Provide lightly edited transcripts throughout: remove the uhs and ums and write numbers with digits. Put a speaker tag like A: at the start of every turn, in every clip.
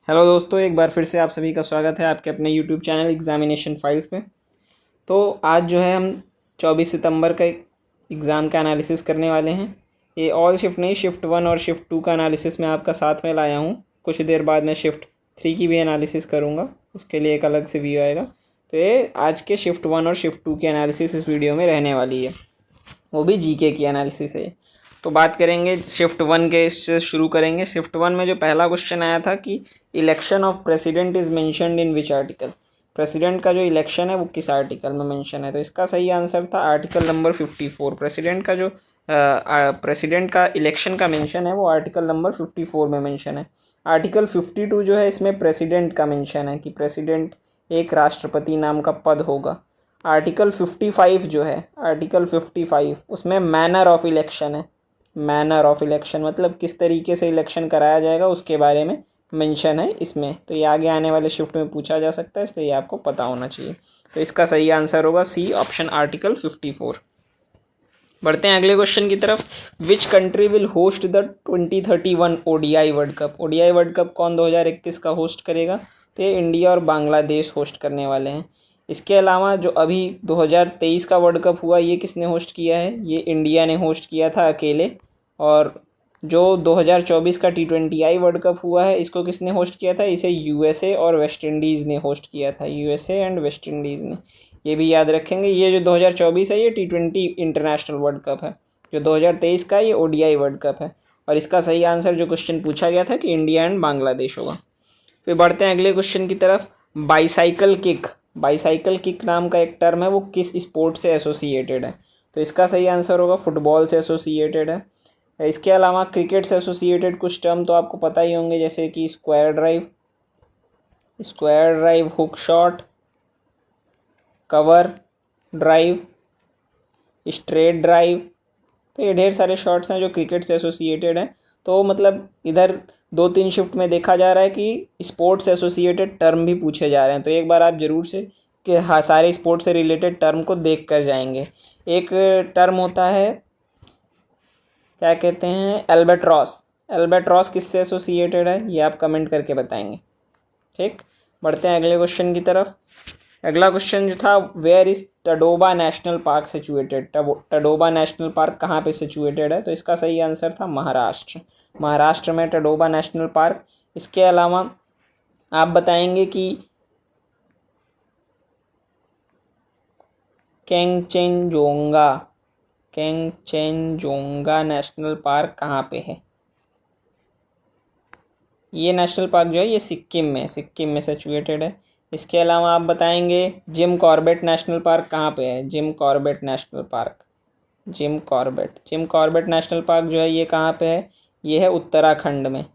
A: Hello दोस्तों, एक बार फिर से आप सभी का स्वागत है आपके अपने यूट्यूब चैनल एग्जामिनेशन फाइल्स पे। तो आज जो है हम 24 सितंबर का एग्ज़ाम का एनालिसिस करने वाले हैं। ये ऑल शिफ्ट नहीं, शिफ्ट 1 और शिफ्ट 2 का एनालिसिस मैं आपका साथ में लाया हूँ। कुछ देर बाद मैं शिफ्ट 3 की भी एनालिसिस करूँगा, उसके लिए एक अलग से व्यू आएगा। तो ये आज के शिफ्ट 1 और शिफ्ट 2 की एनालिसिस इस वीडियो में रहने वाली है, वो भी जीके की एनालिसिस है। तो बात करेंगे शिफ्ट 1 के, इससे शुरू करेंगे। शिफ्ट 1 में जो पहला क्वेश्चन आया था कि election of president is mentioned in which article. President का जो इलेक्शन है वो किस आर्टिकल में मेंशन है, तो इसका सही आंसर था आर्टिकल नंबर 54। प्रेसिडेंट का जो प्रेसिडेंट का इलेक्शन का मेंशन है वो आर्टिकल नंबर 54 में मेंशन है। आर्टिकल 52 जो है इसमें प्रेसिडेंट का मेंशन है कि प्रेसिडेंट एक राष्ट्रपति नाम का पद होगा। आर्टिकल 55 जो है, आर्टिकल 55 उसमें मैनर ऑफ इलेक्शन है। मैनर ऑफ इलेक्शन मतलब किस तरीके से इलेक्शन कराया जाएगा उसके बारे में मेंशन है इसमें। तो ये आगे आने वाले शिफ्ट में पूछा जा सकता है, इसलिए ये आपको पता होना चाहिए। तो इसका सही आंसर होगा सी ऑप्शन, आर्टिकल 54। बढ़ते हैं अगले क्वेश्चन की तरफ। Which country will host the 2031 ODI world cup. ODI world cup कौन 2021 का होस्ट करेगा, तो ये इंडिया और बांग्लादेश होस्ट करने वाले हैं। इसके अलावा जो अभी 2023 का वर्ल्ड कप हुआ, ये किसने होस्ट किया है, ये इंडिया ने होस्ट किया था अकेले। और जो 2024 का T20I वर्ल्ड कप हुआ है, इसको किसने होस्ट किया था, इसे यूएसए और वेस्ट इंडीज़ ने होस्ट किया था, यूएसए एंड वेस्ट इंडीज़ ने। ये भी याद रखेंगे। ये जो 2024 है ये T20 इंटरनेशनल वर्ल्ड कप है, जो 2023 का ये ओडीआई वर्ल्ड कप है। और इसका सही आंसर जो क्वेश्चन पूछा गया था कि इंडिया एंड बांग्लादेश होगा। फिर बढ़ते हैं अगले क्वेश्चन की तरफ। बाईसाइकिल किक, बाईसाइकिल किक नाम का एक टर्म है, वो किस स्पोर्ट से एसोसिएटेड है, तो इसका सही आंसर होगा फुटबॉल से एसोसिएटेड है। इसके अलावा क्रिकेट से एसोसिएटेड कुछ टर्म तो आपको पता ही होंगे, जैसे कि square drive, square drive, hook shot, cover drive, straight drive. तो ये ढेर सारे शॉट्स हैं जो क्रिकेट से एसोसिएटेड हैं। तो मतलब इधर 2-3 शिफ्ट में देखा जा रहा है कि स्पोर्ट्स से एसोसिएटेड टर्म भी पूछे जा रहे हैं। तो एक बार आप ज़रूर से कि हाँ सारे स्पोर्ट्स से रिलेटेड टर्म को देख कर जाएंगे। एक टर्म होता है, क्या कहते हैं, एल्बाट्रॉस। एल्बाट्रॉस किससे एसोसिएटेड है, ये आप कमेंट करके बताएंगे। ठीक, बढ़ते हैं अगले क्वेश्चन की तरफ। अगला क्वेश्चन जो था, where is Tadoba national park situated. Tadoba national park कहाँ पे सिचुएटेड है, तो इसका सही आंसर था महाराष्ट्र। महाराष्ट्र में टडोबा नेशनल पार्क। इसके अलावा आप बताएंगे कि केंगचेंजोंगा, केंगचेंजोंगा नेशनल पार्क कहाँ पे है। ये नेशनल पार्क जो है ये सिक्किम में, सिक्किम में सिचुएटेड है। इसके अलावा आप बताएंगे जिम कॉर्बेट नेशनल पार्क कहाँ पे है, Jim Corbett national park, Jim Corbett, Jim Corbett national park जो है ये कहाँ पे है, ये है उत्तराखंड में।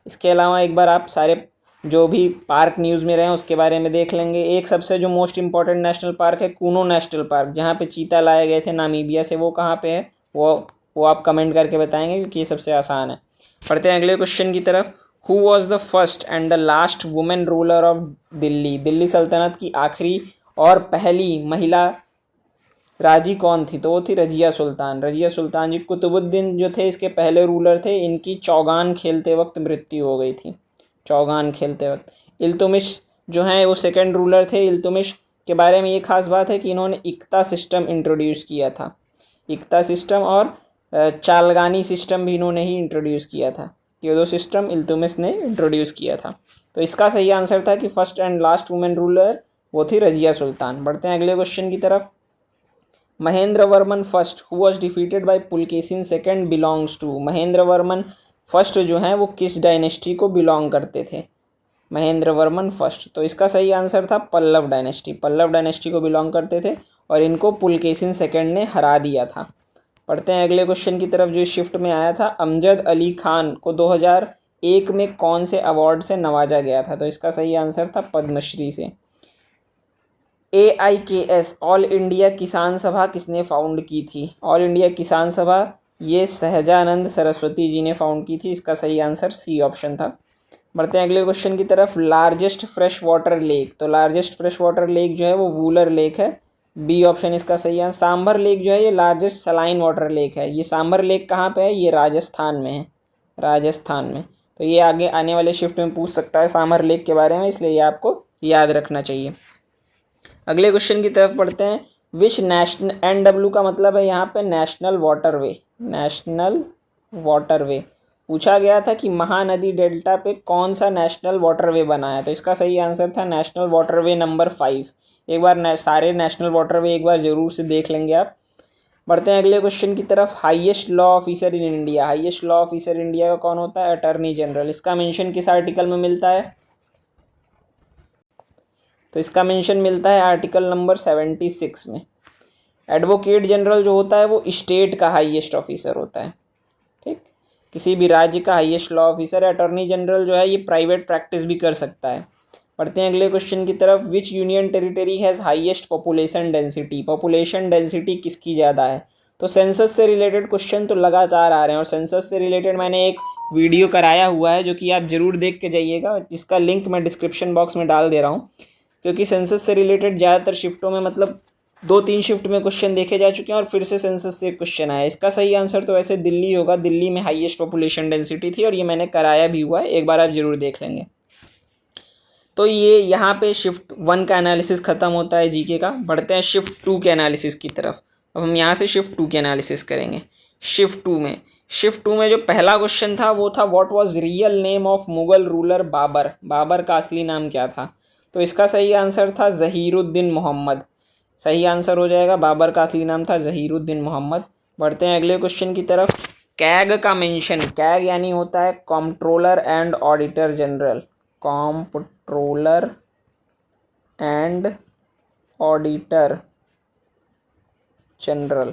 A: इसके अलावा एक बार आप सारे जो भी पार्क न्यूज़ में रहे हैं उसके बारे में देख लेंगे। एक सबसे जो मोस्ट इम्पॉर्टेंट नेशनल पार्क है कूनो नेशनल पार्क, जहाँ पे चीता लाए गए थे नामीबिया से, वो कहाँ पे है, वो आप कमेंट करके बताएंगे क्योंकि ये सबसे आसान है। पढ़ते हैं अगले क्वेश्चन की तरफ। Who was the first and the last women ruler of Delhi. Delhi सल्तनत की आखिरी और पहली महिला राजी कौन थी, तो वो थी रजिया सुल्तान। रजिया सुल्तान जी। कुतुबुद्दीन जो थे इसके पहले रूलर थे, इनकी चौगान खेलते वक्त मृत्यु हो गई थी, चौगान खेलते वक्त। इल्तुमिश जो हैं वो सेकंड रूलर थे। इल्तुमिश के बारे में ये खास बात है कि इन्होंने इक्ता सिस्टम इंट्रोड्यूस किया था। इक्ता सिस्टम और चालगानी सिस्टम भी इन्होंने ही इंट्रोड्यूस किया था। ये दो सिस्टम इल्तुमिश ने इंट्रोड्यूस किया था। तो इसका सही आंसर था कि first and last women ruler वो थी रजिया सुल्तान। बढ़ते हैं अगले क्वेश्चन की तरफ। Mahendra Varman first who was defeated by Pulakeshin second belongs to. Mahendra Varman first जो हैं वो किस डायनेस्टी को बिलोंग करते थे, महेंद्र वर्मन फर्स्ट। तो इसका सही आंसर था पल्लव डायनेस्टी, पल्लव डायनेस्टी को बिलोंग करते थे और इनको पुलकेशिन सेकंड ने हरा दिया था। पढ़ते हैं अगले क्वेश्चन की तरफ जो शिफ्ट में आया था। अमजद अली खान को 2001 में कौन से अवार्ड से नवाजा गया था, तो इसका सही आंसर था पद्मश्री से। AIKS ऑल इंडिया किसान सभा किसने फाउंड की थी, ऑल इंडिया किसान सभा ये सहजानंद सरस्वती जी ने फाउंड की थी। इसका सही आंसर सी ऑप्शन था। बढ़ते हैं अगले क्वेश्चन की तरफ। लार्जेस्ट फ्रेश वाटर लेक, तो लार्जेस्ट फ्रेश वाटर लेक जो है वो वूलर लेक है, बी ऑप्शन इसका सही है। सांभर लेक जो है ये लार्जेस्ट सलाइन वाटर लेक है। ये सांभर लेक कहाँ पे है, ये राजस्थान में है, राजस्थान में। तो ये आगे आने वाले शिफ्ट में पूछ सकता है सामर लेक के बारे में, इसलिए ये आपको याद रखना चाहिए। अगले क्वेश्चन की तरफ पढ़ते हैं। विच नेशनल, NW का मतलब है यहाँ पे नेशनल वाटरवे, नेशनल वाटरवे। पूछा गया था कि महानदी डेल्टा पे कौन सा नेशनल वाटरवे बना है, तो इसका सही आंसर था नेशनल वाटरवे नंबर 5। एक बार सारे नेशनल वाटरवे एक बार जरूर से देख लेंगे आप। बढ़ते हैं अगले क्वेश्चन की तरफ। Highest law officer in India, highest law officer India का कौन होता है? Attorney general. इसका मेंशन किस आर्टिकल में मिलता है? तो इसका मेंशन मिलता है आर्टिकल नंबर 76 में। एडवोकेट जनरल जो होता है वो स्टेट का हाईएस्ट ऑफिसर होता है, ठीक, किसी भी राज्य का highest law officer. Attorney general जो है ये प्राइवेट प्रैक्टिस भी कर सकता है। पढ़ते हैं अगले क्वेश्चन की तरफ। विच union territory has highest population density, population density किसकी ज़्यादा है? तो सेंसस से रिलेटेड क्वेश्चन तो लगातार आ रहे हैं, और सेंसस से रिलेटेड मैंने एक वीडियो कराया हुआ है जो कि आप ज़रूर देख के जाइएगा, जिसका लिंक मैं डिस्क्रिप्शन बॉक्स में डाल दे रहा हूँ। क्योंकि सेंसस से रिलेटेड ज़्यादातर शिफ्टों में, मतलब 2-3 शिफ्ट में क्वेश्चन देखे जा चुके हैं और फिर से सेंसस से क्वेश्चन आया। इसका सही आंसर तो वैसे दिल्ली होगा, दिल्ली में हाईएस्ट पॉपुलेशन डेंसिटी थी, और ये मैंने कराया भी हुआ है, एक बार आप जरूर देख लेंगे। तो ये यहाँ पे शिफ्ट 1 का एनालिसिस खत्म होता है जीके का। बढ़ते हैं शिफ्ट 2 के एनालिसिस की तरफ। अब हम यहाँ से शिफ्ट 2 के एनालिसिस करेंगे। शिफ्ट टू में जो पहला क्वेश्चन था वो था what was real name of Mughal ruler Babur, Babur का असली नाम क्या था? तो इसका सही आंसर था ज़हीरुद्दीन मोहम्मद। सही आंसर हो जाएगा, बाबर का असली नाम था ज़हीरुद्दीन मोहम्मद। बढ़ते हैं अगले क्वेश्चन की तरफ। कैग का मेंशन, कैग यानी होता है controller and auditor general, controller and auditor general.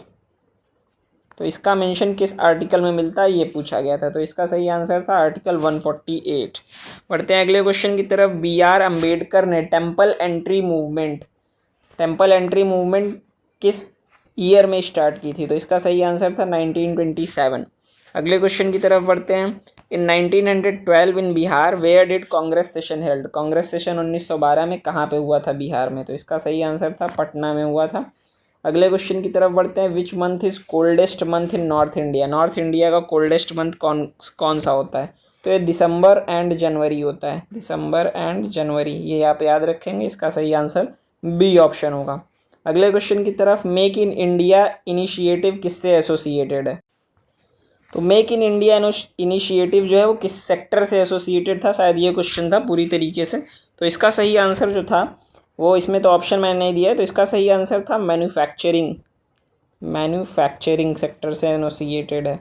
A: तो इसका मेंशन किस आर्टिकल में मिलता है ये पूछा गया था, तो इसका सही आंसर था आर्टिकल 148। बढ़ते हैं अगले क्वेश्चन की तरफ। BR अम्बेडकर ने टेम्पल एंट्री मूवमेंट किस ईयर में स्टार्ट की थी? तो इसका सही आंसर था 1927। अगले क्वेश्चन की तरफ बढ़ते हैं। In 1912 in Bihar where did Congress session held, Congress session 1912 में कहाँ पे हुआ था बिहार में? तो इसका सही आंसर था पटना में हुआ था। अगले क्वेश्चन की तरफ बढ़ते हैं। Which month is coldest month in north India, north India का कोल्डेस्ट मंथ कौन सा होता है? तो ये दिसंबर एंड जनवरी होता है, दिसंबर एंड जनवरी, ये आप याद रखेंगे। इसका सही आंसर बी ऑप्शन होगा। अगले क्वेश्चन की तरफ। मेक इन इंडिया इनिशिएटिव किससे एसोसिएटेड है? तो मेक इन इंडिया इनिशिएटिव जो है वो किस सेक्टर से एसोसिएटेड था? शायद ये क्वेश्चन था पूरी तरीके से। तो इसका सही आंसर जो था वो, इसमें तो ऑप्शन मैंने नहीं दिया है, तो इसका सही आंसर था मैन्युफैक्चरिंग सेक्टर से एसोसिएटेड है,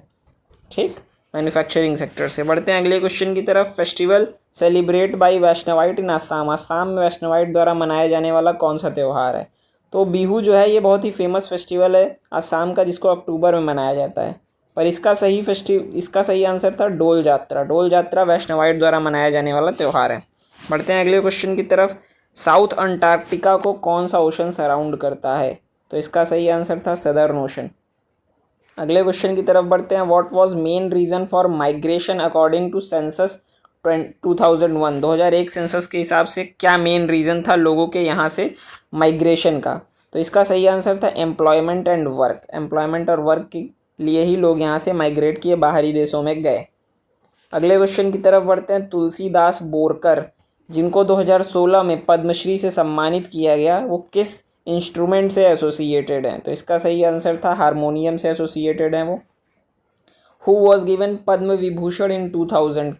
A: ठीक, मैन्युफैक्चरिंग सेक्टर से। बढ़ते हैं अगले क्वेश्चन की तरफ। फेस्टिवल सेलिब्रेट बाय वैष्णवाइट इन आसाम, आसाम में वैष्णवाइट द्वारा मनाया जाने वाला कौन सा त्यौहार है? तो बिहू जो है ये बहुत ही फेमस फेस्टिवल है आसाम का, जिसको अक्टूबर में मनाया जाता है। पर इसका सही आंसर था डोल जात्रा, डोल जात्रा वैष्णवाइट द्वारा मनाया जाने वाला त्यौहार है। बढ़ते हैं अगले क्वेश्चन की तरफ। साउथ अंटार्कटिका को कौन सा ओशन सराउंड करता है? तो इसका सही आंसर था सदर्न ओशन। अगले क्वेश्चन की तरफ बढ़ते हैं। What was main reason for migration according to census 2001, 2001 census के हिसाब से क्या मेन रीज़न था लोगों के यहाँ से माइग्रेशन का? तो इसका सही आंसर था एम्प्लॉयमेंट एंड वर्क, एम्प्लॉयमेंट और वर्क के लिए ही लोग यहाँ से माइग्रेट किए, बाहरी देशों में गए। अगले क्वेश्चन की तरफ बढ़ते हैं। तुलसीदास बोरकर जिनको 2016 में पद्मश्री से सम्मानित किया गया, वो किस इंस्ट्रूमेंट से एसोसिएटेड हैं? तो इसका सही आंसर था हारमोनियम से एसोसिएटेड हैं वो। Who was given Padma Vibhushan इन 2000,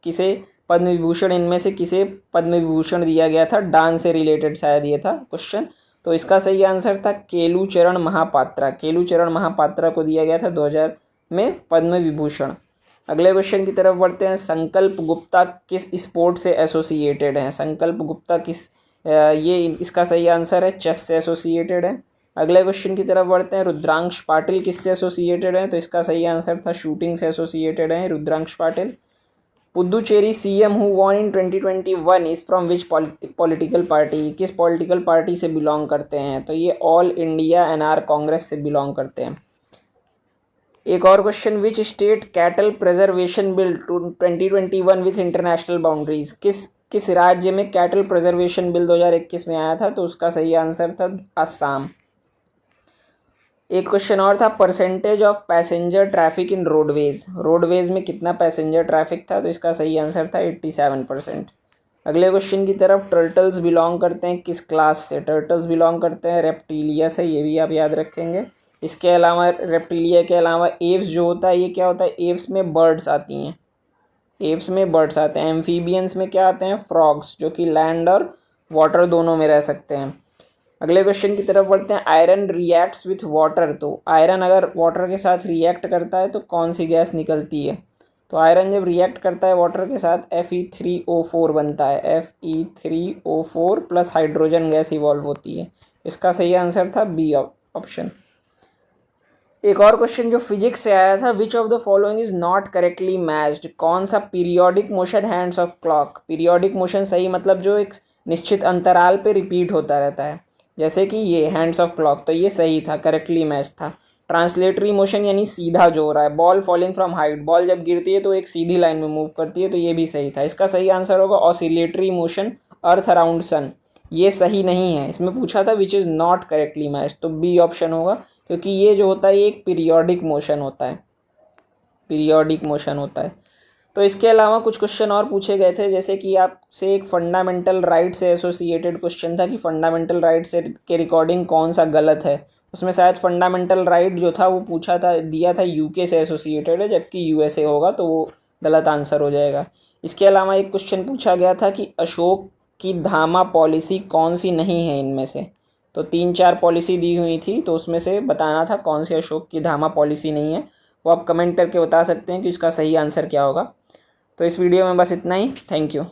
A: किसे पद्म विभूषण, इनमें से किसे पद्म विभूषण दिया गया था? डांस से रिलेटेड शायद ये था क्वेश्चन। तो इसका सही आंसर था केलुचरण महापात्रा, केलुचरण महापात्रा को दिया गया था 2000 में पद्म विभूषण। अगले क्वेश्चन की तरफ बढ़ते हैं। संकल्प गुप्ता किस स्पोर्ट से एसोसिएटेड हैं? संकल्प गुप्ता इसका सही आंसर है चेस से एसोसिएटेड है। अगले क्वेश्चन की तरफ बढ़ते हैं। रुद्रांश पाटिल किससे एसोसिएटेड है? तो इसका सही आंसर था शूटिंग से एसोसिएटेड है Rudransh Patil. Puducherry CM who won in 2021 is from which political party, किस पॉलिटिकल पार्टी से बिलोंग करते हैं? तो ये ऑल इंडिया NR कांग्रेस से बिलोंग करते हैं। एक और question. Which state cattle preservation bill 2021 with international boundaries, किस राज्य में कैटल प्रिजर्वेशन बिल 2021 में आया था? तो उसका सही आंसर था असम। एक क्वेश्चन और था, percentage of passenger traffic in roadways, roadways में कितना पैसेंजर ट्रैफिक था, तो इसका सही आंसर था 87%। अगले क्वेश्चन की तरफ, टर्टल्स बिलोंग करते हैं किस क्लास से, टर्टल्स बिलोंग करते हैं रेप्टिलिया से, ये भी आप याद रखेंगे। इसके अलावा रेप्टिलिया के अलावा एव्स जो होता है, ये क्या होता है, एव्स में बर्ड्स आती हैं, एव्स में बर्ड्स आते हैं। एम्फीबियंस में क्या आते हैं, फ्रॉग्स, जो कि लैंड और वाटर दोनों में रह सकते हैं। अगले क्वेश्चन की तरफ बढ़ते हैं, आयरन रिएक्ट्स विथ वाटर, तो आयरन अगर वाटर के साथ रिएक्ट करता है तो कौन सी गैस निकलती है, तो आयरन जब रिएक्ट करता है वाटर के साथ Fe3O4 बनता है, Fe3O4 plus hydrogen gas evolve होती है। इसका सही आंसर था बी ऑप्शन। एक और क्वेश्चन जो फिजिक्स से आया था, which of the following is not correctly matched, कौन सा periodic motion hands of clock, periodic motion सही मतलब जो एक निश्चित अंतराल पे रिपीट होता रहता है, जैसे कि ये हैंड्स ऑफ क्लॉक, तो ये सही था, करेक्टली मैच था। ट्रांसलेटरी मोशन यानी सीधा जो हो रहा है, ball falling from height, ball जब गिरती है तो एक सीधी लाइन में मूव करती है, तो ये भी सही था। इसका सही आंसर होगा oscillatory motion earth around sun, ये सही नहीं है, इसमें पूछा था which is not correctly match, तो बी ऑप्शन होगा, क्योंकि ये जो होता है ये एक पीरियोडिक मोशन होता है, पीरियोडिक मोशन होता है। तो इसके अलावा कुछ क्वेश्चन और पूछे गए थे, जैसे कि आपसे एक फंडामेंटल राइट से एसोसिएटेड क्वेश्चन था कि फंडामेंटल राइट से के रिकॉर्डिंग कौन सा गलत है, उसमें शायद फंडामेंटल राइट जो था वो पूछा था, दिया था यूके से एसोसिएटेड है, जबकि यूएसए होगा, तो वो गलत आंसर हो जाएगा। इसके अलावा एक क्वेश्चन पूछा गया था कि अशोक की धामा पॉलिसी कौन सी नहीं है इनमें से, तो 3-4 पॉलिसी दी हुई थी, तो उसमें से बताना था कौन सी अशोक की धामा पॉलिसी नहीं है, वो आप कमेंट करके बता सकते हैं कि इसका सही आंसर क्या होगा। तो इस वीडियो में बस इतना ही, थैंक यू।